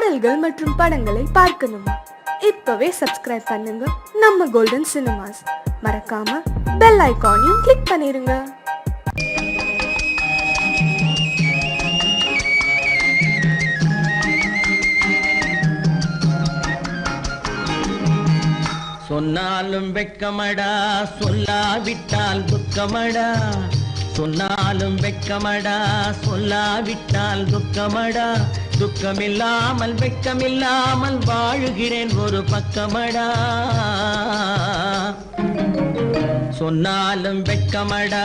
பாடல்கள் மற்றும் படங்களை பார்க்கணுமா? இப்பவே சப்ஸ்கிரைப் பண்ணுங்க நம்ம கோல்டன் சினிமாஸ். மறக்காம பெல் ஐகானையும் கிளிக் பண்ணிருங்க. சொன்னாலும் வெட்கமடா, சொல்லாவிட்டால் துக்கமடா. சொன்னாலும் வெட்கமடா, சொல்லாவிட்டால் துக்கமடா. துக்கமில்லாமல் வெட்கமில்லாமல் வாழுகிறேன் ஒரு பக்கமடா. சொன்னாலும் வெட்கமடா,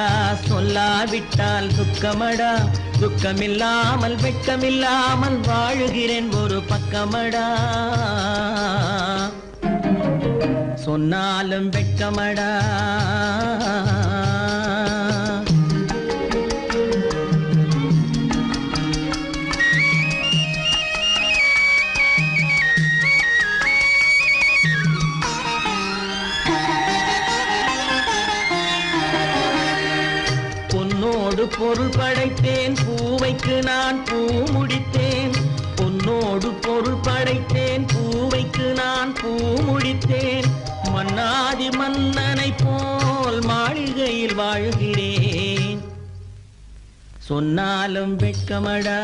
சொல்லாவிட்டால் துக்கமடா. துக்கமில்லாமல் வெட்கமில்லாமல் வாழுகிறேன் ஒரு பக்கமடா. சொன்னாலும் வெட்கமடா. பொன்னோடு பொருள் படைத்தேன், பூவைக்கு நான் பூ முடித்தேன். பொன்னோடு பொருள் படைத்தேன், பூவைக்கு நான் பூ முடித்தேன். மன்னாதி மன்னனை போல் மாளிகையில் வாழ்கிறேன். சொன்னாலும் வெட்கமடா.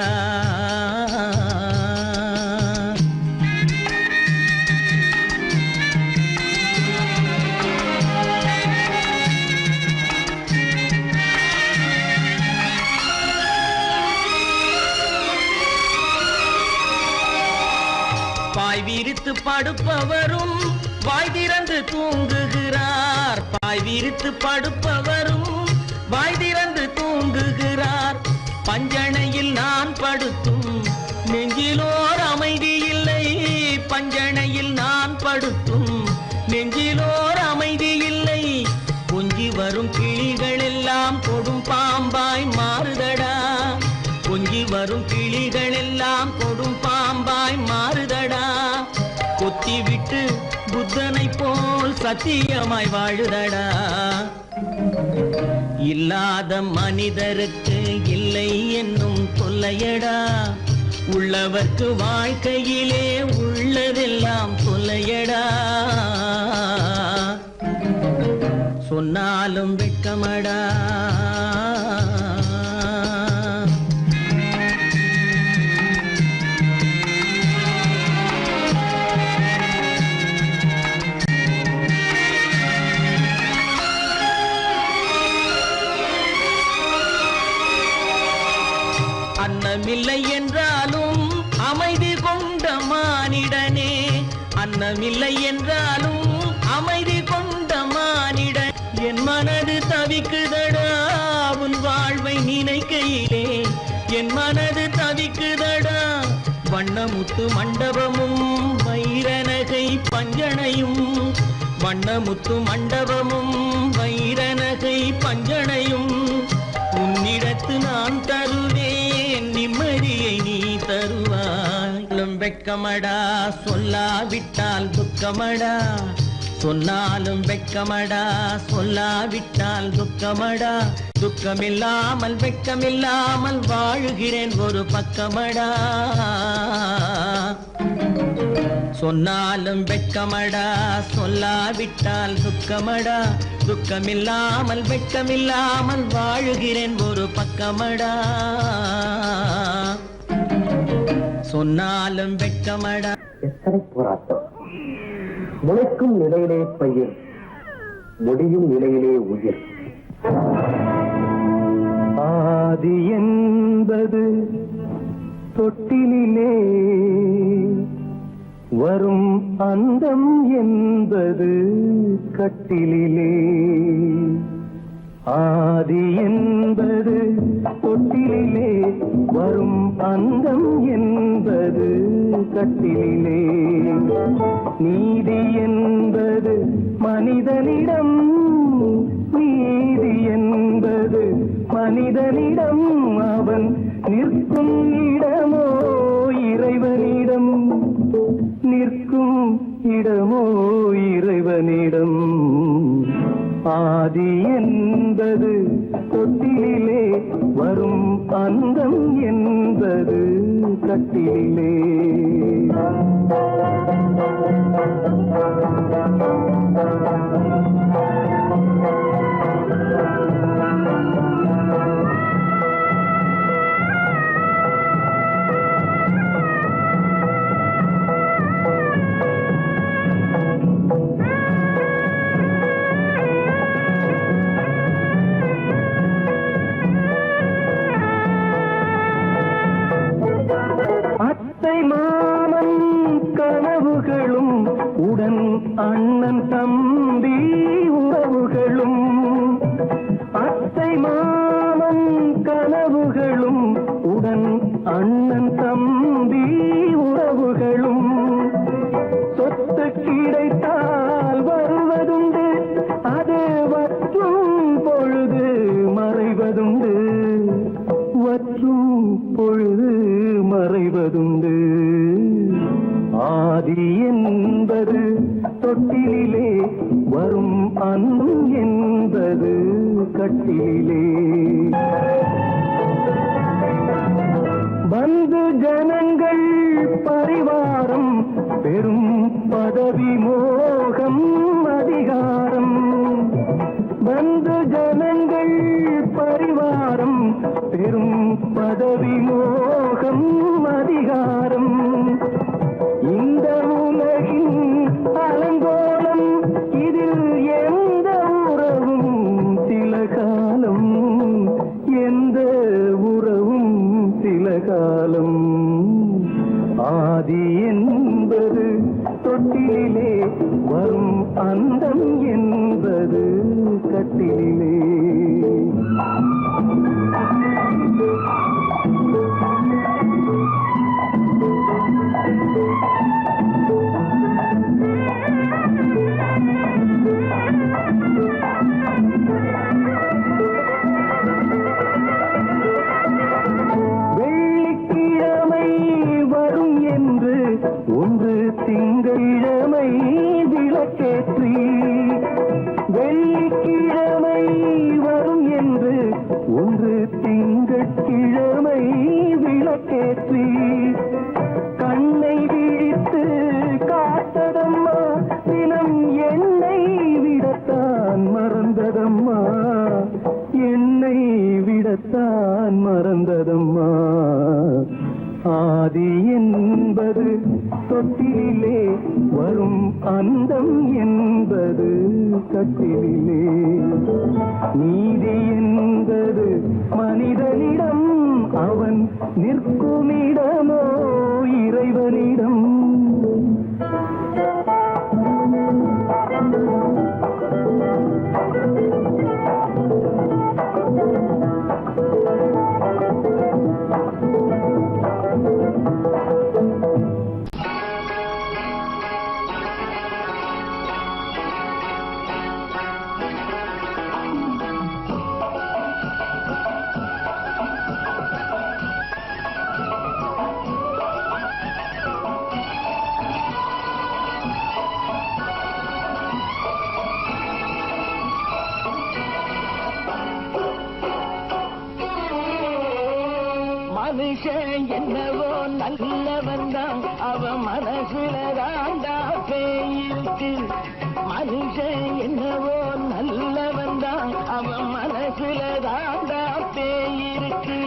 பாய் விரித்து படுப்பவரும் வாய் திறந்து தூங்குகிறார். பாய் விரித்து படுப்பவரும் வாய் திறந்து தூங்குகிறார். பஞ்சணையில் நான் படுத்தும் நெஞ்சிலோர் அமைதி இல்லை. பஞ்சணையில் நான் படுத்தும் நெஞ்சிலோர் அமைதி இல்லை. கொஞ்சி வரும் கிளிகள் எல்லாம் கொடும் பாம்பாய் மாறுதடா. கொஞ்சி வரும் கிளிகள் எல்லாம் கொடும் பாம்பாய் மாறுதடா. கொத்தி விட்டு புத்தனை போல் சத்தியமாய் வாழுதடா. இல்லாத மனிதருக்கு இல்லை என்னும் தொல்லையடா. உள்ளவர்க்கு வாழ்க்கையிலே உள்ளதெல்லாம் தொல்லையடா. சொன்னாலும் வெட்கமடா. அன்னமில்லை என்றாலும் அமைதி கொண்ட மானிடனே. அன்னமில்லை என்றாலும் அமைதி கொண்ட மானிடன். என் மனது தவிக்குதடா உன் வாழ்வை நினைக்கையிலே. என் மனது தவிக்குதடா. வண்ணமுத்து மண்டபமும் வைரநகை பஞ்சனையும். வண்ணமுத்து மண்டபமும் வைரநகை பஞ்சனையும். உன்னிடத்து நான் தருவேன், நிம்மதியை நீ தருவாய். வெட்கமடா, சொல்லாவிட்டால் துக்கமடா. சொன்னாலும் வெட்கமடா, சொல்லாவிட்டால் துக்கமடா. துக்கமில்லாமல் வெட்கமில்லாமல் வாழுகிறேன் ஒரு பக்கமடா. சொன்னாலும் வெட்கமடா, சொல்லாவிட்டால் துக்கமடா. துக்கமில்லாமல் வெட்கமில்லாமல் வாழுகிறேன் ஒரு பக்கமடா. சொன்னாலும் வெட்கமடா. எத்தனை போராட்டம்! முளைக்கும் நிலையிலே பயிர், முடியும் நிலையிலே உயிர். ஆதி என்பது தொட்டிலே, வரும் அந்தம் என்பது கட்டிலே. ஆதி என்பது தொட்டிலே, வரும் அந்தம் என்பது கட்டிலே. நீதி என்பது மனிதனிடம், நீதி என்பது மனிதனிடம். அவன் நிற்கும் இடமோ இறைவனிடம், நிற்கும் இடமோ இறைவனிடம். ஆதி என்பது தொட்டிலே, வரும் அந்தம் என்பது கட்டிலே. மாமன் கனவுகளும் உடன் அண்ணன் தம்பி உறவுகளும் அத்தை மாமன் கனவுகளும் உடன் அண்ணன் தம்பி உறவுகளும் சொத்து கிடைத்தால் வருவதுண்டு அது வற்றும் பொழுது மறைவதுண்டு வற்றும் பொழுது மறைவதுண்டு ஆதி என்பது தொட்டிலே வரும் அன்பும் என்பது கட்டிலே பந்து ஜனங்கள் பரிவாரம் பெரும் பதவி மோகம் அதிகாரம் பந்து ஜனங்கள் பரிவாரம் பெரும் பதவி மோகம் அதிகாரம் இந்த உலகின் அலங்கோலம் இதில் எந்த உறவும் சில காலம் எந்த உறவும் சில காலம் ஆதி என்பது தொட்டிலே வரும் அந்தம் என்பது கட்டிலே வெள்ளிக்கிழமை வரும் என்று ஒன்று திங்களிழமை விளக்கேற்றி வெள்ளிக்கிழமை வரும் என்று ஒன்று திங்கட்கிழமை விளக்கேற்றி கண்ணை விழித்து காத்ததம்மா தினம் என்னை விடத்தான் மறந்ததம்மா என்னை விடத்தான் மறந்ததம்மா ஆதி என்பது தொட்டிலே வரும் அந்தம் என்பது கட்டிலே நீதி என்பது மனிதனிடம் அவன் நிற்குமிடமோ இறைவனிடம் மனுஷன் என்னவோ நல்லவன் தான் அவன் மனசுல தாண்டா பேயிருக்கு மனுஷன் என்னவோ நல்லவன் தான் அவன் மனசுல தாண்டா பேயிருக்கு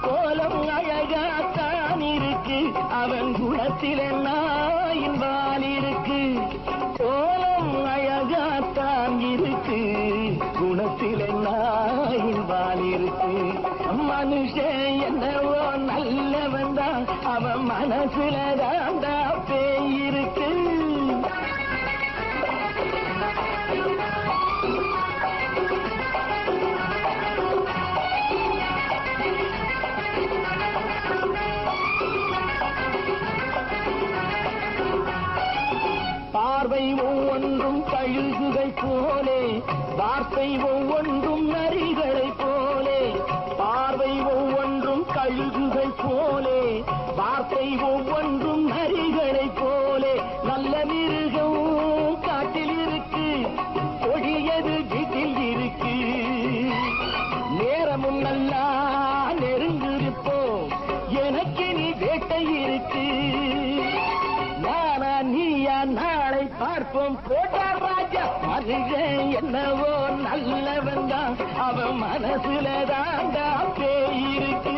கோலம் அழகாத்தான் இருக்கு அவன் குணத்தில நாயின் வால் இருக்கு கோலம் அழகாத்தான் இருக்கு குணத்தில நாயின் வால் இருக்கு மனுஷன் என்னவோ நல்லவன் தான் அவன் மனசுல தாண்டா பேயிருக்கு பார்வை ஒவ்வொன்றும் கழுகுகை போலே வார்த்தை ஒவ்வொன்றும் நரிகளை போலே பார்வை ஒவ்வொன்றும் கழுகுகை போலே வார்த்தை ஒவ்வொன்றும் நரிகளை போலே நல்ல மிருகம் காட்டில் இருக்கு கொடியது வீட்டில் இருக்கு நேரமும் நல்லா நெருங்கிருப்போம் எனக்கு நீ வேட்டை இருக்கு நானா நீயா நாளை பார்ப்போம் போட்டார் ராஜா மனுஷன் என்னவோ நல்லவன் தான் அவன் மனசுல தாண்டா பேயிருக்கு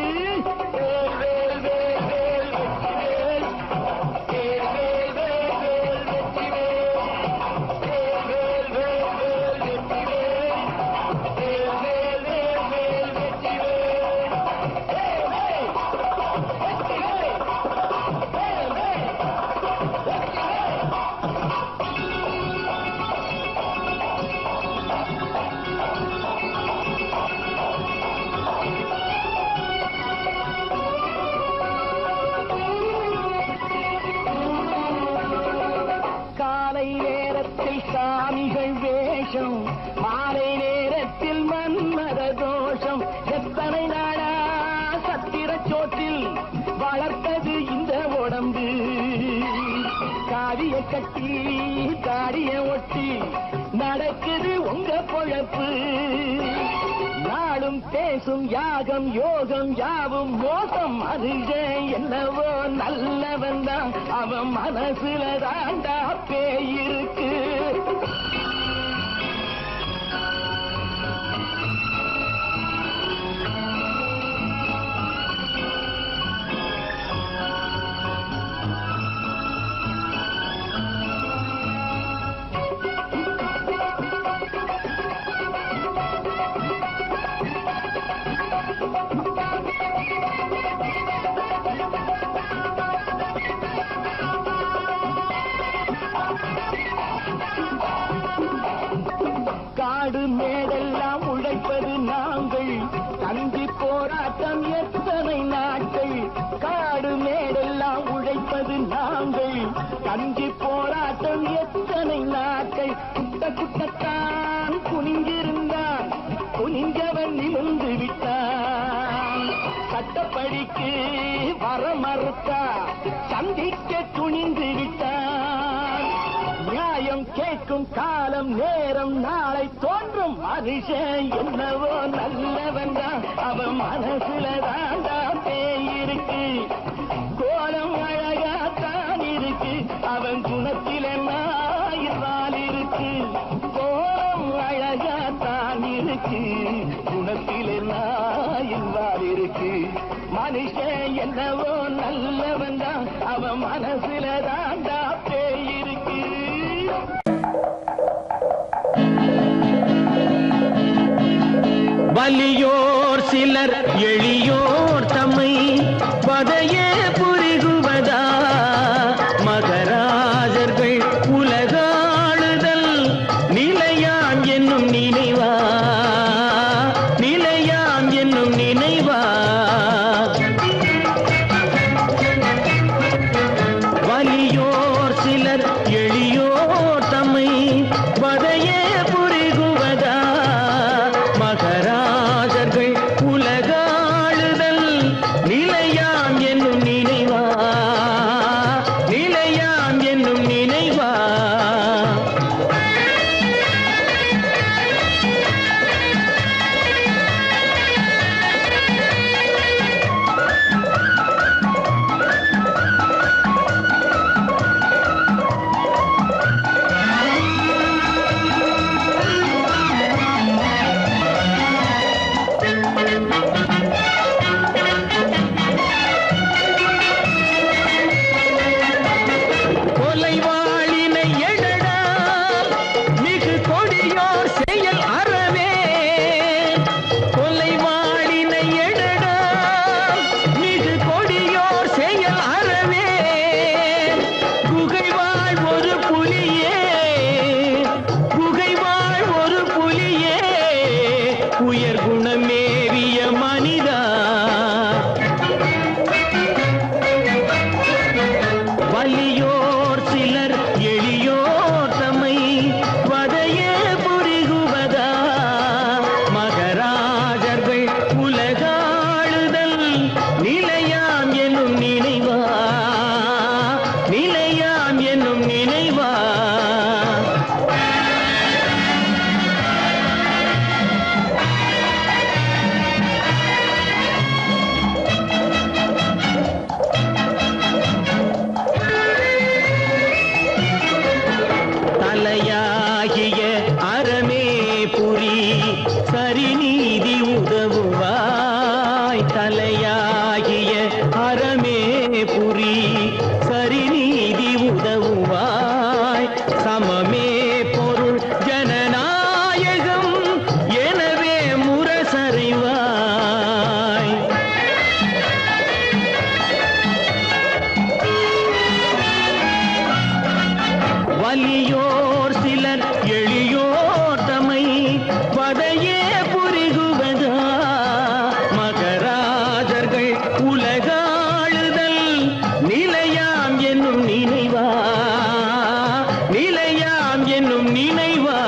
வேல் வேல் வேல் வேல் வெற்றி வேல் வேல் வேல் வேல் வேல் வெற்றி வேல் வேல் வேல் வேல் வெற்றி வேல் வேல் வேல் வேல் வெற்றி வேல் வேஷம் மாலை நேரத்தில் மன்மத தோஷம் எத்தனை நாடா சத்திர சோற்றில் வளர்த்தது இந்த உடம்பு காவிய கட்டி தாடிய ஒட்டி நடக்குது உங்க பொழப்பு நாளும் பேசும் யாகம் யோகம் யாவும் மோசம் மனுஷன் என்னவோ நல்லவன் தான் அவன் மனசுல தாண்டா பேயிருக்கு காடு மேடெல்லாம் உழைப்பது நாங்கள் தந்தி போராட்டம் எத்தனை நாட்கள் காடு மேடெல்லாம் உழைப்பது நாங்கள் தந்தி போராட்டம் எத்தனை நாட்கள் குட்ட குட்டத்தான் குனிஞ்சிருந்தான் குனிஞ்சவன் நிமிர்ந்து விட்டான் சட்டப்படிக்கு வர மறுத்தா சந்திக்க துணிந்து விட்டான் நியாயம் கேட்கும் காலம் நேரம் நாளை தோன்றும் மனுஷன் என்னவோ நல்லவன் தான் அவன் மனசுல தாண்டா பேயிருக்கு கோலம் அழகாத்தான் இருக்கு அவன் குணத்தில நாயினால் இருக்கு கோலம் அழகாத்தான் இருக்கு குணத்தில நாயினால் இருக்கு மனுஷன் என்னவோ நல்லவன் தான் அவன் மனசுல தாண்டா பேயிருக்கு வலியோர் சிலர் எளியோர் தம்மை பதையே புரிகுவதா மகராஜர்கள் உலகாளுதல் நிலையாம் என்னும் நினைவா நிலையாம் என்னும் நினைவா வலியோர் சிலர் எளியோர் தம்மை பதையே புரிகுவதா மகராஜர்கள் உலகாளுதல் நிலையாம் என்னும் நினைவா நிலையாம் என்னும் நினைவா கொலைவாளினை எடடா மிகு கொடியோர் செயல் அறவே கொலைவாளினை எடடா மிகு கொடியோர் செயல் அறவே குகைவாழ் ஒரு புலியே குகைவாழ் ஒரு புலியே உயர் குணமேவிய மனிதா வலியோர் சிலர் எளியோர் தம்மை வதையே புரிகுவதா மகராஜர்கள் உலகாளுதல் நிலையாம் என்னும் நினைவா நிலையாம் என்னும் நினைவா தலையாகிய அறமே புரி சரிநீதி உதவுவாய் தலையாகிய அறமே புரி சரிநீதி உதவுவாய் சமமே பொருள் ஜனநாயகம் எனவே முரசறைவாய் வலியோர் சிலர் எளியோர் தம்மை பதையே புரிகுவதா மகராஜர்கள் உலகாளுதல் நிலையாம் என்னும் நினைவா நிலையாம் என்னும் நினைவா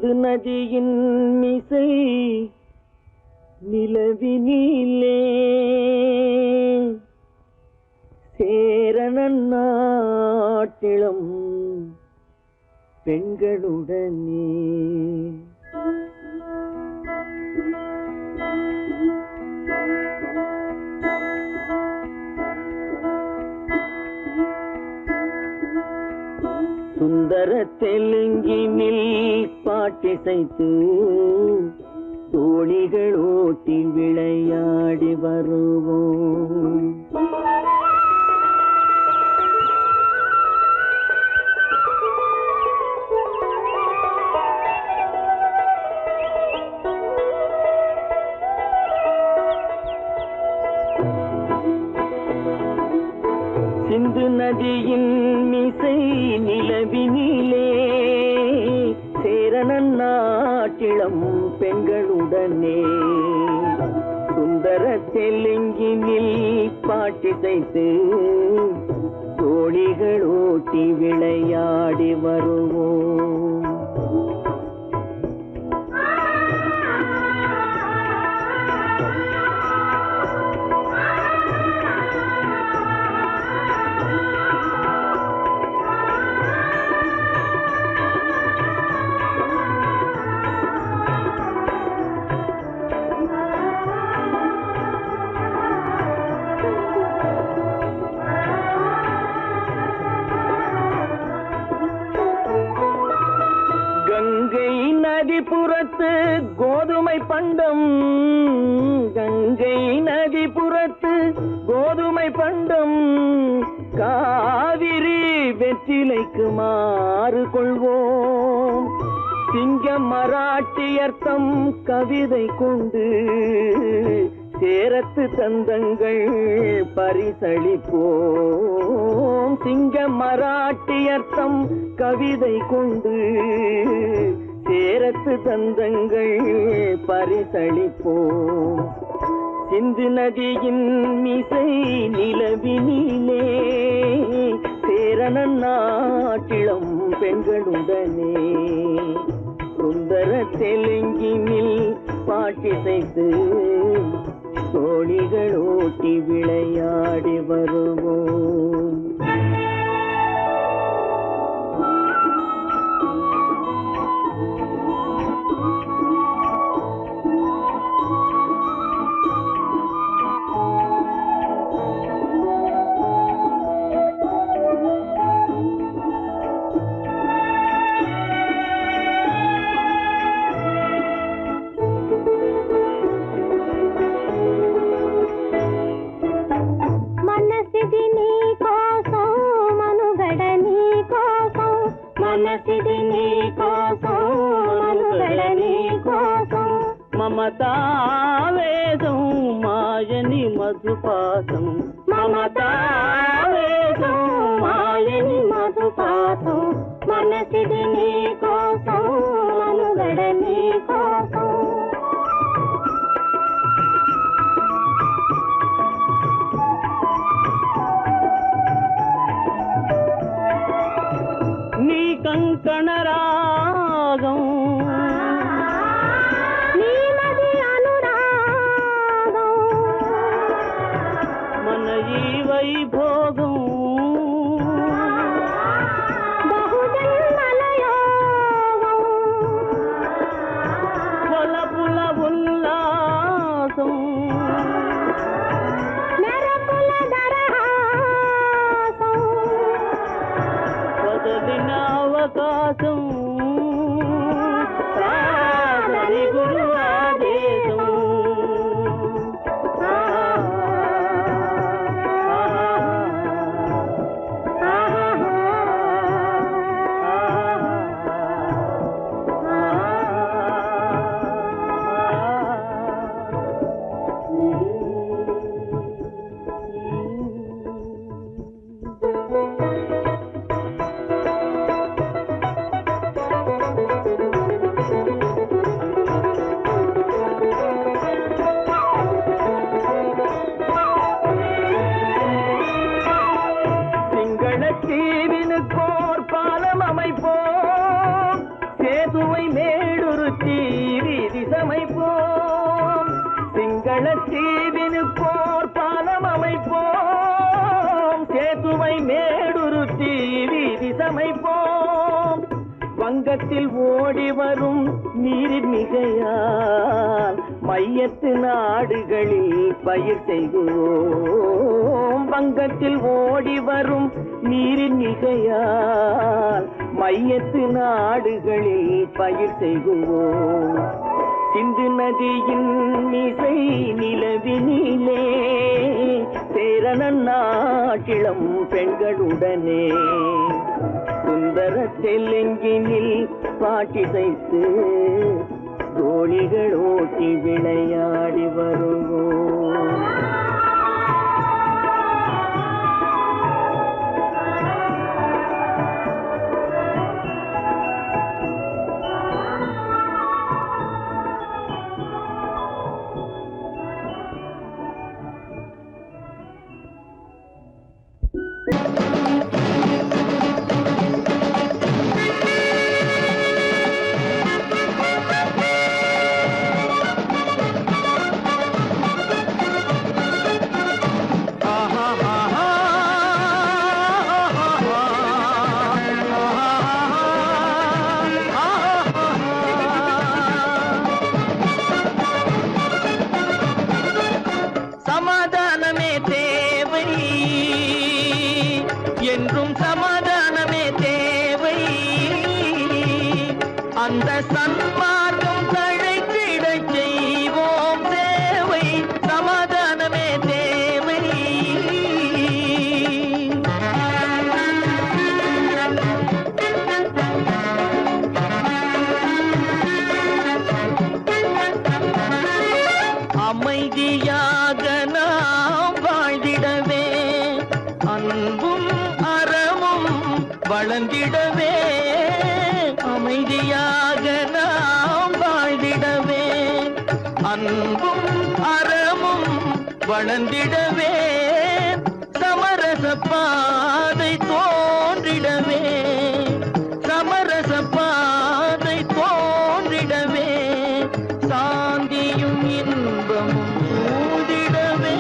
சிந்து நதியின் மிசை நிலவினிலே சேரணன் நாட்டிளம் பெண்களுடனே சுந்தர தெலுங்கினில் பாட்டிசைத்து தோணிகள் ஓட்டி விளையாடி வருவோம். சிந்து நதியின் மிசை நிலவினிலே சேரணன் நாட்டிளம் பெண்களுடனே சுந்தர தெலுங்கினில் பாட்டிசைத்து தோணிகள் ஓட்டி விளையாடி வருவோம். கங்கை நதிபுறத்து கோதுமை பண்டம், கங்கை நதிபுறத்து கோதுமை பண்டம், காவிரி வெற்றிலைக்கு மாறு கொள்வோம். சிங்க மராட்டியர்த்தம் கவிதை கொண்டு சேரத்து தந்தங்கள் பரிசளிப்போம். சிங்க மராட்டியர்த்தம் கவிதை கொண்டு சேரத்து தந்தங்கள் பரிசளிப்போம். சிந்து நதியின் மிசை நிலவினிலே சேரணன் நாட்டிளம் பெண்களுடனே சுந்தர தெலுங்கினில் பாட்டிசைத்து தோணிகள் ஓட்டி விளையாடி வருவோம். మమతావేదం మాయని మధుపాసం, మమతావేదం మాయని మధుపాసం, మనసిది నీ కోసం మనుగడ నీ కోసం. నీ కంకణ రాగం వైభోగం బహుజన్మలయోగం కొలపుల ఉల్లాసం మెరపుల దరహాసం వదలిన అవకాశం సాధని గురు ఆదేశం. மங்களத்தீவினுக்கோர் பாலம் அமைப்போம், சேதுவை மேடுருத்தி வீதி சமைப்போம். வங்கத்தில் ஓடி வரும் நீரின் மிகையால் மையத்து நாடுகளில் பயிர் செய்கிறோம். வங்கத்தில் ஓடி வரும் நீரின் மிகையால் மையத்து நாடுகளில் பயிர் செய்கிறோம். சிந்து நதியின் மிசை நிலவினிலே சேரணன் நாட்டிளம் பெண்களுடனே சுந்தர தெலுங்கினில் பாட்டிசைத்து தோழிகள் ஓட்டி விளையாடி வருவோம். சமாதானமே தேவை என்றும் சமாதானமே தேவை. அந்த சன்மார்க்கம் தழைத்திடச் செய்வோம் சேவை. சமாதானமே தேவை. அமைதியாக நாம் வாழ்ந்திடவே, அன்பும் அறமும் வளர்ந்திடவே. அமைதியாக நாம் வாழ்ந்திடவே, அன்பும் அறமும் வளர்ந்திடவே. சமரச பாதை தோன்றிடவே, சமரச பாதை தோன்றிடவே. சாந்தியும் இன்பமும் சூழ்ந்திடவே,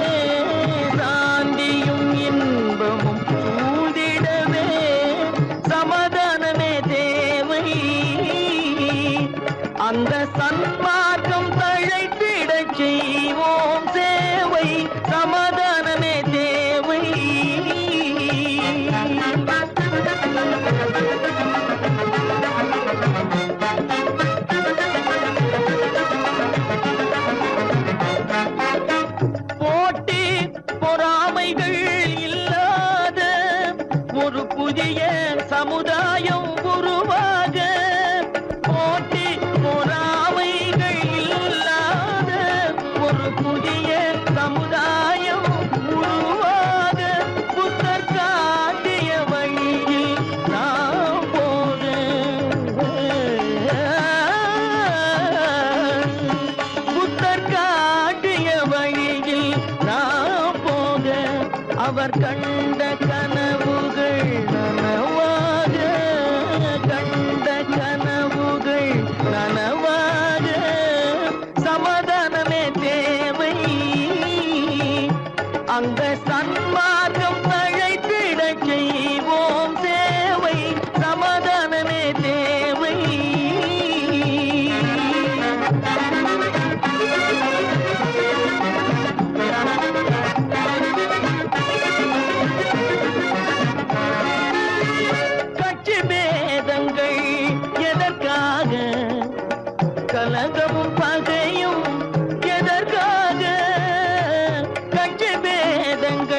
சாந்தியும் இன்பமும் சூழ்ந்திடவே. சமாதானமே தேவை. அந்த சன்மார்க்கம் தழைத்திடச் செய்வோம் சேவை. சமாதானமே தேவை. போட்டி பொறாமைகள் இல்லாத ஒரு புதிய சமுதாயம் உருவாக. போட்டி பொறாமைகள் இல்லாத ஒரு புதிய சமுதாயம் உருவாக. புத்தர் காட்டிய வழியில் நாம் போக, புத்தர் காட்டிய வழியில் நாம் போக. அவர் கண்ட கனவுகள் நனவாக, கண்ட கனவுகள் நனவாக. சமாதானமே தேவை. அந்த சன்மார்க்கம் தழைத்திடச் செய்வோம் சேவை. சமாதானமே தேவை. கட்சி பேதங்கள் எதற்காக, கலகமும் பகையும் எதற்காக. கட்சி பேதங்கள்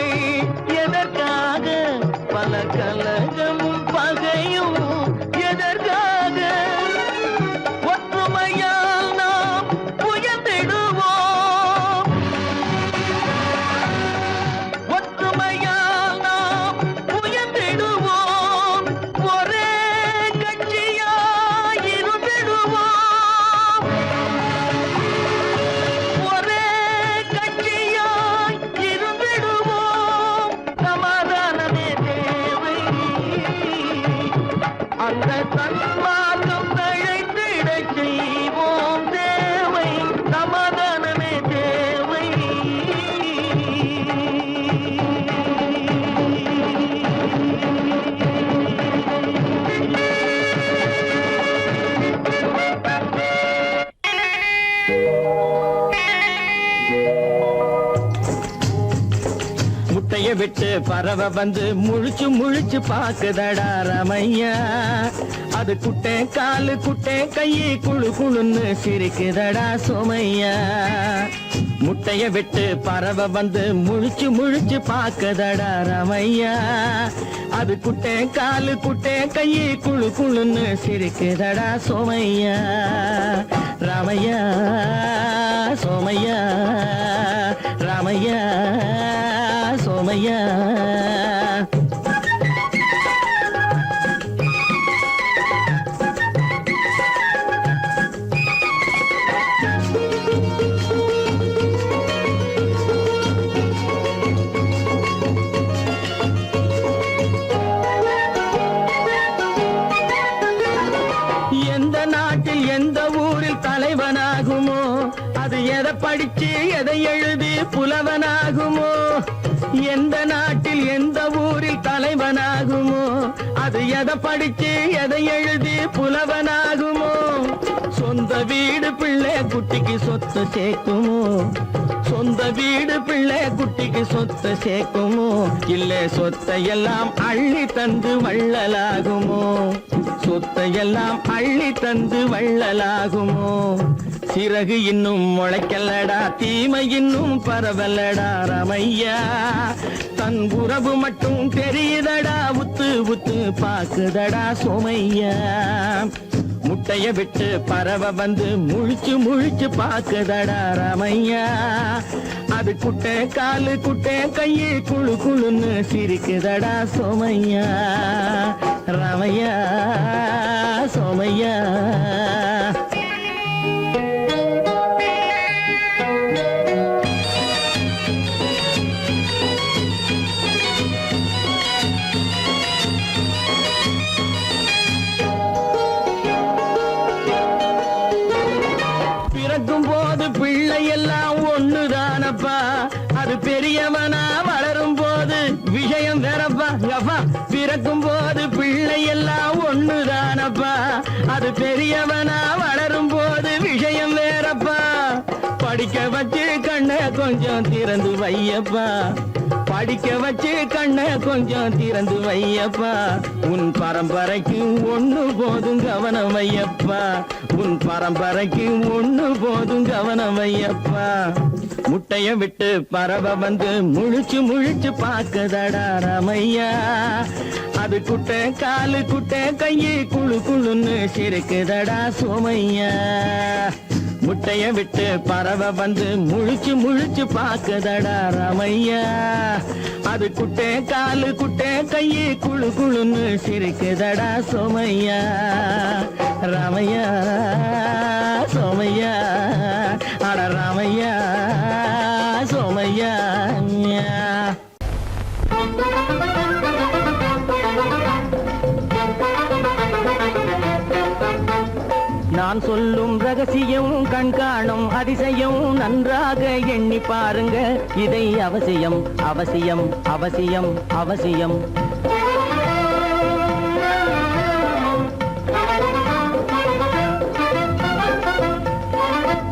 முட்டைய விட்டு பறவை வந்து முழிச்சு முழிச்சு பாக்குதடா ரமையா. அது குட்டை காலு குட்டை கையை குழு குழுன்னு சிரிக்குதடா சோமையா. முட்டைய விட்டு பறவை வந்து முழிச்சு முழிச்சு பாக்குதடா ரமையா. அது குட்டை காலு குட்டை கையை குழு குழுன்னு சிரிக்குதடா சோமையா. ராமையா சோமையா ராமையா சோமையா. எந்த நாட்டில் எந்த ஊரில் தலைவனாகுமோ, அது எதை படிச்சு எதை எழுதி புலவனாகுமோ. எந்த நாட்டில் எந்த ஊரில் தலைவனாகுமோ, அது எதை படிச்சு எதை எழுதி புலவனாகுமோ. சொந்த வீடு பிள்ளை குட்டிக்கு சொத்து சேர்க்குமோ, சொந்த வீடு பிள்ளை குட்டிக்கு சொத்து சேர்க்குமோ. இல்லை சொத்தையெல்லாம் அள்ளி தந்து வள்ளலாகுமோ, சொத்தையெல்லாம் அள்ளி தந்து வள்ளலாகுமோ. சிறகு இன்னும் முளைக்கல்லடா, தீமை இன்னும் பரவலடா ரமையா. தன் உறவு மட்டும் தெரியுதடா, உத்து உத்து பாக்குதடா சோமையா. முட்டைய விட்டு பறவை வந்து முழிச்சு முழிச்சு பாக்குதடா ரமையா. அது குட்டை காலு குட்டை கையை குழு குழுன்னு சிரிக்குதடா சோமையா. ரமையா சோமையா. பிறக்கும் போது பிள்ளை எல்லாம் ஒண்ணுதானப்பா, அது பெரியவனா வளரும் போது விஷயம் வேறப்பா. அப்பா பிறக்கும் போது பிள்ளை எல்லாம் ஒண்ணுதானப்பா, அது பெரியவனா வளரும் போது விஷயம் வேறப்பா. படிக்க வச்சு கண்ணை கொஞ்சம் திறந்து வையப்பா, படிக்க வச்சு கண்ணை கொஞ்சம் திறந்து வையப்பா. உன் பரம்பரைக்கு ஒண்ணு போதும் கவனம் வையப்பா, உன் பரம்பரைக்கு ஒண்ணு போதும் கவனம் வையப்பா. முட்டைய விட்டு பறவை வந்து முழிச்சு முழிச்சு பாக்குதடா ரமையா. அது குட்டை காலு குட்டை கையை குழு குழுன்னு சிரிக்குதடா சோமையா. முட்டைய விட்டு பறவை வந்து முழிச்சு முழிச்சு பாக்குதடா ரமையா. அது குட்டை காலு குட்டை கையை குழு குழுன்னு சிரிக்குதடா சோமையா. ரமையா சோமையா. அட ரமையா சோமையா. நான் சொல்லும் ரகசியம் கண்காணும் அதிசயம் நன்றாக எண்ணி பாருங்க. இதை அவசியம் அவசியம் அவசியம் அவசியம்.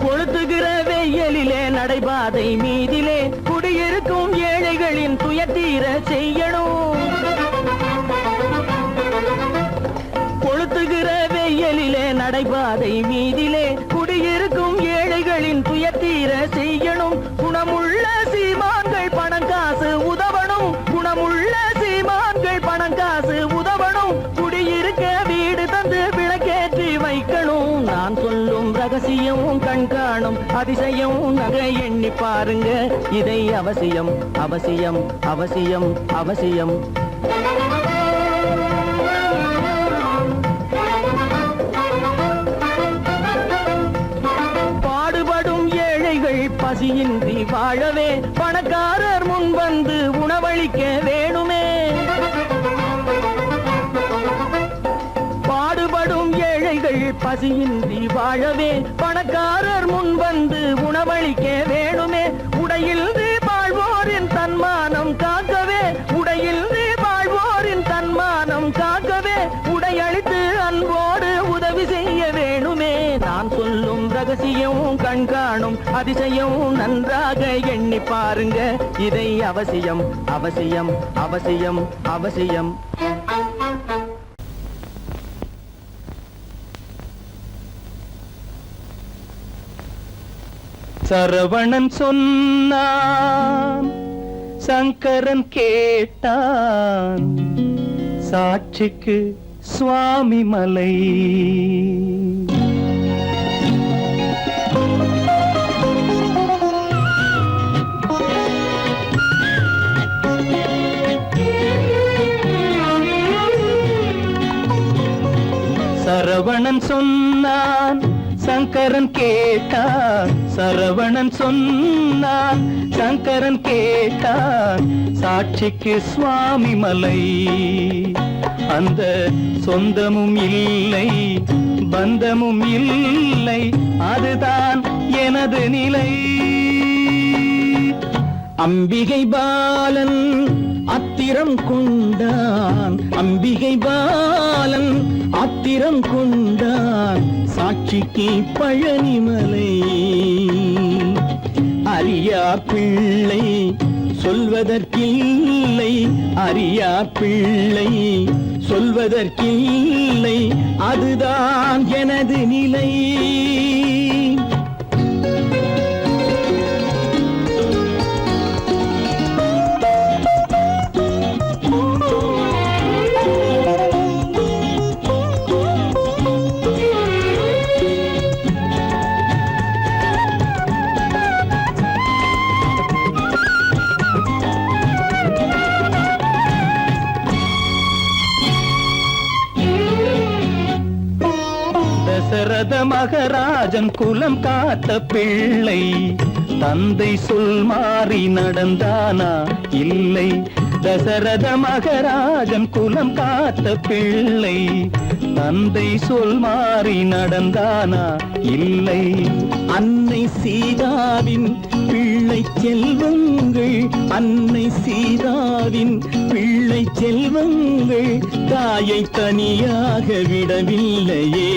கொளுத்துகிற வெயிலிலே நடைபாதை மீதிலே குடியிருக்கும் ஏழைகளின் துயத்தீர செய்யணும். கொளுத்துகிற வெயிலிலே நடைபாதை மீதிலே குடியிருக்கும் ஏழைகளின் துயத்தீர செய்யணும். குணமுள்ள சீமான்கள் பணம் காசு உதவணும், குணமுள்ள சீமான்கள் பணம் காசு உதவணும். குடியிருக்க வீடு தந்து விளக்கேற்றி வைக்கணும். நான் சொல்லும் ரகசியம் கண்காணும் அதிசயம் நகை எண்ணி பாருங்க. இதை அவசியம் அவசியம் அவசியம் அவசியம். பசியின்றி வாழவே பணக்காரர் முன் வந்து உணவளிக்க வேணுமே. பாடுபடும் ஏழைகள் பசியின்றி வாழவே பணக்காரர் முன் வந்து உணவளிக்க வேணுமே. உடையில் வாழ்வோரின் தன்மானம் காக்கவே, உடையில் வாழ்வோரின் தன்மானம் காக்கவே உடையளித்து அன்போடு உதவி செய்ய வேணுமே. நான் சொல்லும் ரகசியம் கண்காணும் அதிசயம் நீங்களும் நன்றாக எண்ணி பாருங்க, இதை அவசியம் அவசியம் அவசியம் அவசியம். சரவணன் சொன்னான், சங்கரன் கேட்டான், சாட்சிக்கு சுவாமி மலை. சரவணன் சொன்னான், சங்கரன் கேட்டான், சரவணன் சொன்னான், சங்கரன் கேட்டான், சாட்சிக்கு சுவாமி மலை. அந்த சொந்தமும் இல்லை, பந்தமும் இல்லை, அதுதான் எனது நிலை. அம்பிகை பாலன் அத்திரம் கொண்டான், அம்பிகை பாலன் ஆத்திரம் கொண்டான், சாட்சிக்கு பழனிமலை. அறியா பிள்ளை சொல்வதற்கில்லை, அறியா பிள்ளை சொல்வதற்கில்லை, அதுதான் எனது நிலை. தசரத மகராஜன் குலம் காத்த பிள்ளை, தந்தை சொல் மாறி நடந்தானா இல்லை. தசரத மகராஜன் குலம் காத்த பிள்ளை, தந்தை சொல் மாறி நடந்தானா இல்லை. அன்னை சீதாவின் பிள்ளை செல்வங்கள், அன்னை சீதாவின் பிள்ளை செல்வங்கள், தாயை தனியாக விடவில்லையே,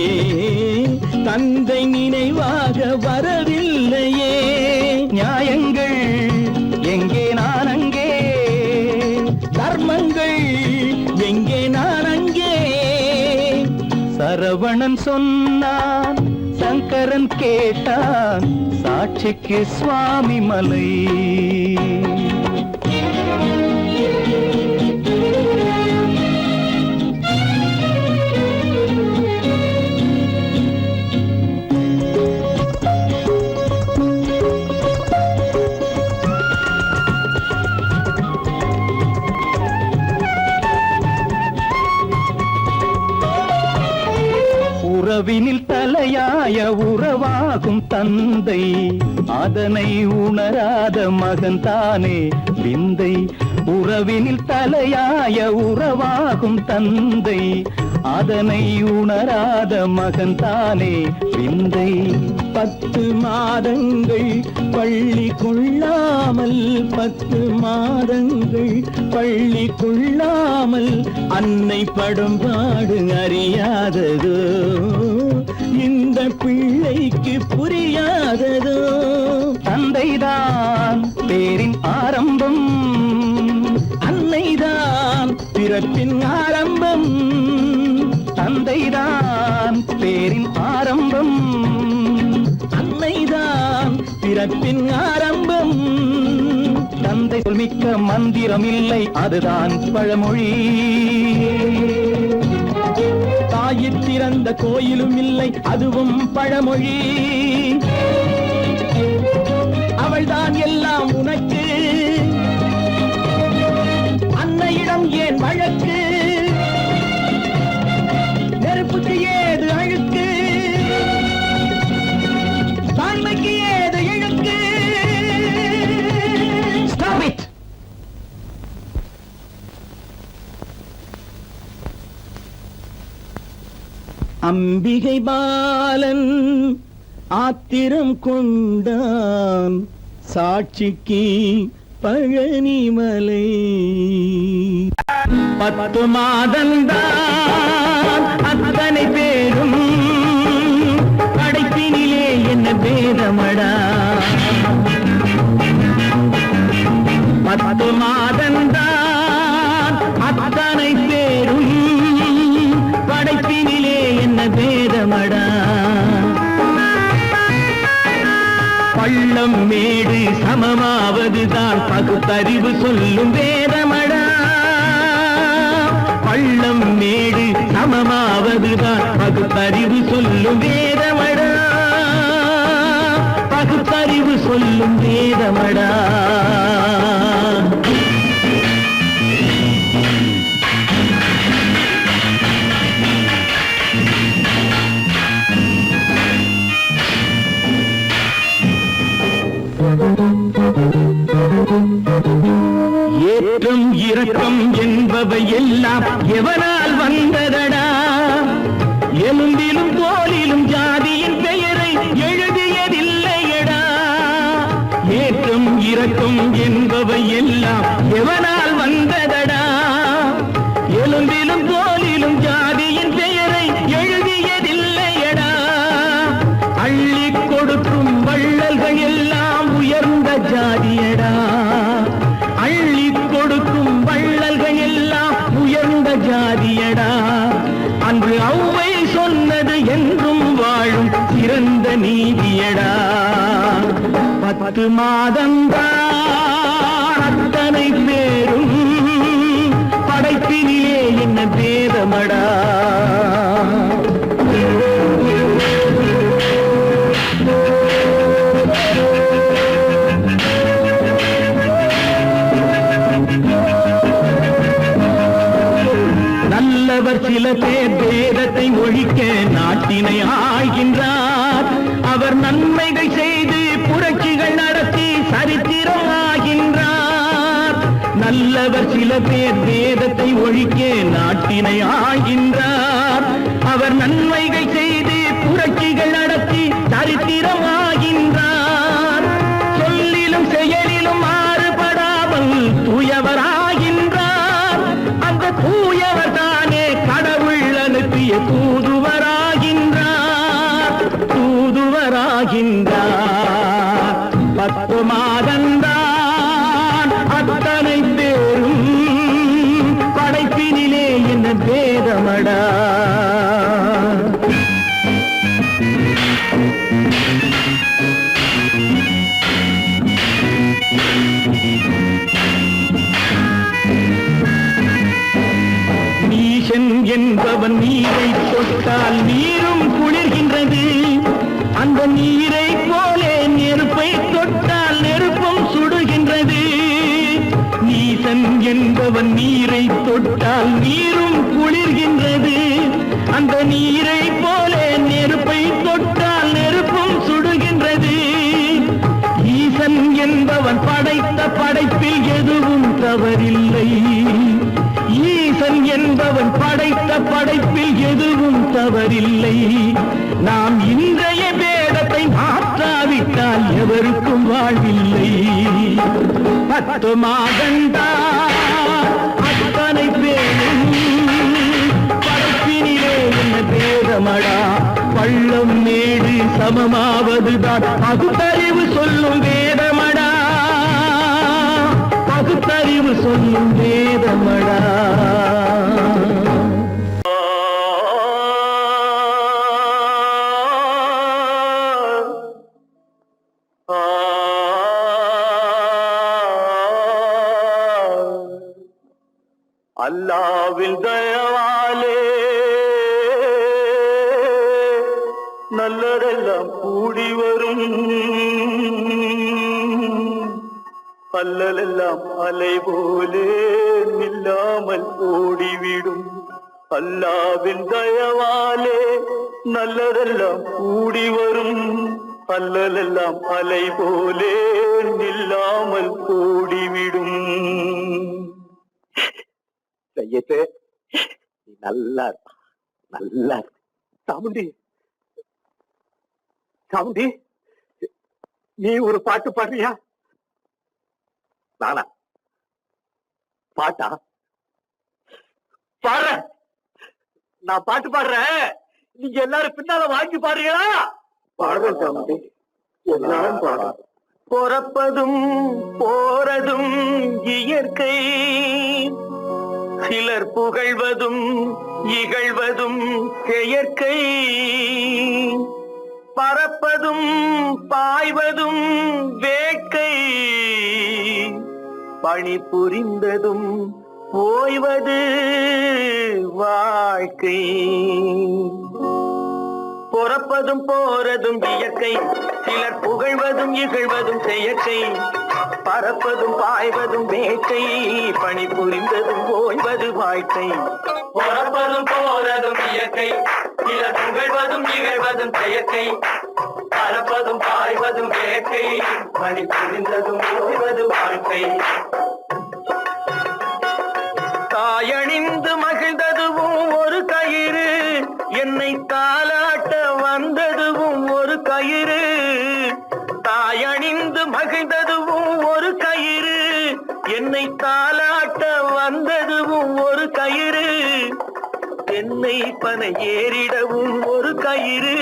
தந்தை நினைவாக வரவில்லையே. நியாயங்கள் எங்கே நான் அங்கே, தர்மங்கள் எங்கே நான் அங்கே. சரவணன் சொன்னான், சங்கரன் கேட்டான், சாட்சிக்கு சுவாமி மலை. உறவினில் தலையாய உறவாகும் தந்தை, அதனை உணராத மகன் தானே விந்தை. உறவினில் தலையாய உறவாகும் தந்தை, அதனை உணராத மகன் தானே விந்தை. 10 மாதங்கள் பள்ளி கொள்ளாமல், 10 மாதங்கள் பள்ளி கொள்ளாமல், அன்னை படும் பாடு அறியாததோ, இந்த பிள்ளைக்கு புரியாததோ. தந்தைதான் பேரின் ஆரம்பம், அன்னைதான் பிறப்பின் ஆரம்பம். தந்தைதான் பேரின் ஆரம்பம், அன்னைதான் பிறப்பின் ஆரம்பம். தந்தை சொல்மிக்க மந்திரம் இல்லை, அதுதான் பழமொழி. தாயிற் திறந்த கோயிலும் இல்லை, அதுவும் பழமொழி. அவள்தான் எல்லாம் உனக்கு, அன்னையிடம் ஏன் வழக்கு, நெருப்புக்கு ஏது அழுக்கு, தாய்மைக்கு ஏது இழுக்கு. Stop it! அம்பிகை பாலன் ஆத்திரம் கொண்டான், சாட்சிக்கு பழனிமலை. 10 மாதந்தான் அத்தனை பேரும், படைப்பினிலே என்ன பேதமடா. பள்ளம் மேடு சமமாவதுதான் பகுத்தறிவு சொல்லும் வேதமடா. பள்ளம் மேடு சமமாவதுதான் பகுத்தறிவு சொல்லும் வேதமடா. பகுத்தறிவு சொல்லும் வேதமடா. ஏற்றம் இரக்கம் என்பவை எல்லாம் எவனால் வந்ததடா. எலும்பிலும் தோலிலும் ஜாதியின் பெயரை எழுதியதில்லையடா. ஏற்றம் இரக்கம் என்பவை எல்லாம் எவனால் வந்ததடா. எலும்பிலும் தோலிலும் ஜாதியின் பெயரை எழுதியதில்லையடா. அள்ளி கொடுக்கும் வள்ளல்கள் எல்லாம் உயர்ந்த ஜாதியடா. அள்ளி கொடுக்கும் வள்ளல்கள் எல்லாம் உயர்ந்த ஜாதியடா. அன்று ஔவை சொன்னது என்றும் வாழும் சிறந்த நீதியடா. 10 மாதம்தான் அத்தனை பேரும் படைப்பினிலே என்ன பேதமடா. நல்லவர் சில பேர் வேதத்தை ஒழிக்க நாட்டினை ஆள்கின்றார். அவர் நன்மைகள் செய்து புரட்சிகள் நடத்தி சரித்திரம் ஆகின்றார். நல்லவர் சில பேர் வேதத்தை ஒழிக்க நாட்டினை ஆள்கின்றார். அவர் நன்மைகள் செய்து புரட்சிகள் நடத்தி சரித்திரம் ஆகின்றார். சொல்லிலும் செயலிலும் மாறுபடாமல் தூயவராகின்றார். அந்த தூயவர் தானே கடவுள் அனுப்பிய தூதுவராகின்றார். தூதுவராகின்றார். 10 மாதந்தான் அத்தனை பேரும் படைப்பினிலே என்ன பேதமடா. நீசன் என்பவன் நீரை தொட்டால் நீரும் குளிர்கின்றது. அந்த நீரை போலே நெருப்பை தொட்டால் நெருப்பும் சுடுகின்றது. நீசன் என்பவன் நீரை தொட்டால் நீரும் குளிர்கின்றது. அந்த நீரை போலே நெருப்பை தொட்டால் நெருப்பும் சுடுகின்றது. ஈசன் என்பவன் படைத்த படைப்பில் எதுவும் தவறில்லை. ஈசன் என்பவன் படைத்த படைப்பில் எதுவும் தவறில்லை. நாம் இன்றைய வேதத்தை மாற்றாவிட்டால் எவருக்கும் வாழ்வில்லை. 10 மாதந்தான் அத்தனை பேரும் படைப்பினிலே என்ன பேதமடா. பள்ளம் மேடு சமமாவதுதான் பகுத்தறிவு சொல்லும் வேதமடா. பகுத்தறிவு சொல்லும் வேதமடா. அல்லாவின் தயவாலே நல்லதெல்லாம் கூடி வரும். அல்லலெல்லாம் அலை போலே நில்லாமல் ஓடிவிடும். அல்லாவின் தயவாலே நல்லதெல்லாம் கூடி வரும். அல்லலெல்லாம் அலை போலே நில்லாமல் ஓடிவிடும். செய்யத்தே நீ நல்லா நல்லா சாமுண்டி சாமுண்டி நீ ஒரு பாட்டு பாடுறியா? நானா பாட்டா பாடுற? நான் பாட்டு பாடுறேன், நீங்க எல்லாரும் பின்னால வாங்கி பாடுறீங்களா? பாடுறேன் சாமுண்டி, எல்லாரும் பாடு. பிறப்பதும் போறதும் இயற்கை, சிலர் புகழ்வதும் இகழ்வதும் செயற்கை. பறப்பதும் பாய்வதும் வேட்கை, பணி புரிந்ததும் ஓய்வது வாழ்க்கை. பொறப்பதும் போறதும் இயற்கை, சிலர் புகழ்வதும் இகழ்வதும் செயற்கை. பறப்பதும் பாய்வதும் வேட்கை, பணி புரிந்ததும் ஓய்வது வாழ்க்கை. பொறப்பதும் போறதும் இயற்கை, சிலர் புகழ்வதும் இகழ்வதும் செயற்கை. பறப்பதும் பாய்வதும் வேட்கை, பணி புரிந்ததும் ஓய்வது வாழ்க்கை. தாயணிந்து மகிழ்ந்ததுவும் ஒரு கயிறு, என்னை தாலாட்ட வந்ததுவும் ஒரு கயிறு. தாயணிந்து மகிழ்ந்ததுவும் ஒரு கயிறு, என்னை தாலாட்ட வந்ததுவும் ஒரு கயிறு. என்னை பனை ஏறிடவும் ஒரு கயிறு,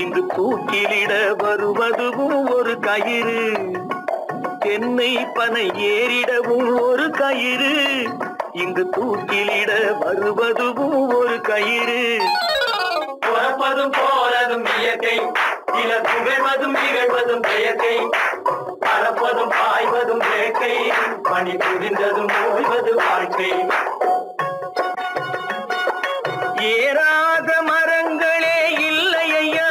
இங்கு தூக்கிலிட வருவதுவும் ஒரு கயிறு. என்னை பனை ஏறிடவும் ஒரு கயிறு, இங்கு தூக்கிலிட வருவதுவும் ஒரு கயிறு. புறப்பதும் போறதும் இயற்கை, சிலர் புகழ்வதும் இகழ்வதும் செயற்கை. பறப்பதும் பாய்வதும் வேட்கை, பணி புரிந்ததும் ஓய்வது வாழ்க்கை. ஏறாத மரங்களே இல்லை ஐயா,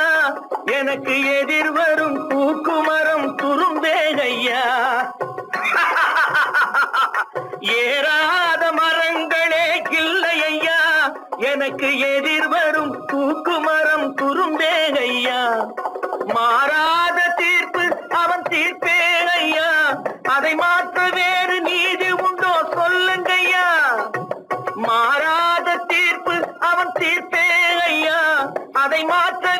எனக்கு எதிர்வரும் பூக்குமரம் துரும்பேகையா. ஏறாத மரங்களே இல்லை ஐயா, எனக்கு எதிர்வரும் பூக்குமரம் துரும்பேகையா. மாறாத தீர்ப்பு அவன் தீர்ப்பே ஐயா, அதை மாற்ற வேறு நீதி உண்டோ சொல்லுங்கய்யா. மாறாத தீர்ப்பு அவன் தீர்ப்பே ஐயா, அதை மாற்ற